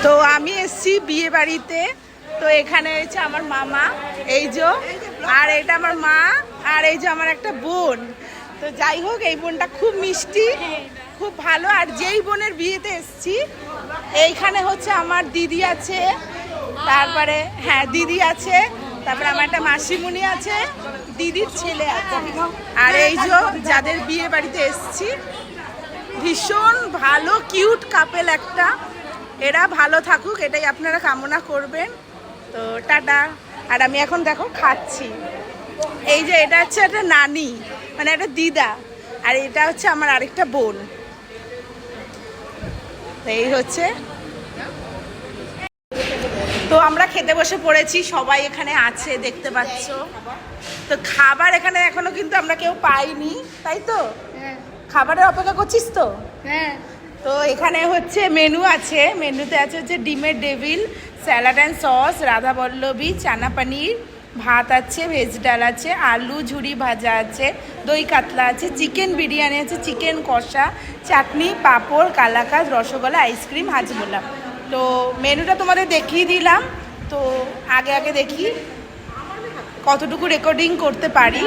তো আমি এসছি বিয়ে বাড়িতে। তো এখানে হচ্ছে আমার মামা, এই যে, আর এটা আমার মা, আর এই যে আমার একটা বোন। তো যাই হোক, এই বোনটা খুব মিষ্টি, খুব ভালো। আর যেই বোনের বিয়েতে এসছি, এইখানে হচ্ছে আমার দিদি আছে, তারপরে হ্যাঁ দিদি আছে, তারপরে আমার একটা মাসিমণি আছে, দিদির ছেলে আছে। আর এই যে যাদের বিয়ে বাড়িতে এসছি, ভীষণ ভালো কিউট কাপেল একটা। এরা ভালো থাকুক, এটাই আপনারা কামনা করবেন। তো টাটা। আর আমি এখন দেখো খাচ্ছি। এই যে এটা হচ্ছে একটা নানি, মানে একটা দিদা, আর এটা হচ্ছে আমার আরেকটা বোন। এই হচ্ছে। তো আমরা খেতে বসে পড়েছি, সবাই এখানে আছে দেখতে পাচ্ছ। তো খাবার এখানে এখনো কিন্তু আমরা কেউ পাইনি, তাই তো? খাবারের অপেক্ষা করছিস তো? হ্যাঁ। তো এখানে হচ্ছে মেনু আছে, মেনুতে আছে হচ্ছে ডিমের devil, salad and sauce, radhaballabhi, chana paneer, ভাত আছে, ভেজ ডাল আছে, আলু ঝুরি ভাজা আছে, দই কাতলা আছে, চিকেন বিরিয়ানি আছে, চিকেন কষা, চাটনি, পাঁপড়, কালাকাঁদ, রসগোল্লা, আইসক্রিম, হাজমোলা। তো মেনুটা তোমাদের দেখিয়ে দিলাম। তো আগে দেখি কতটুকু রেকর্ডিং করতে পারি।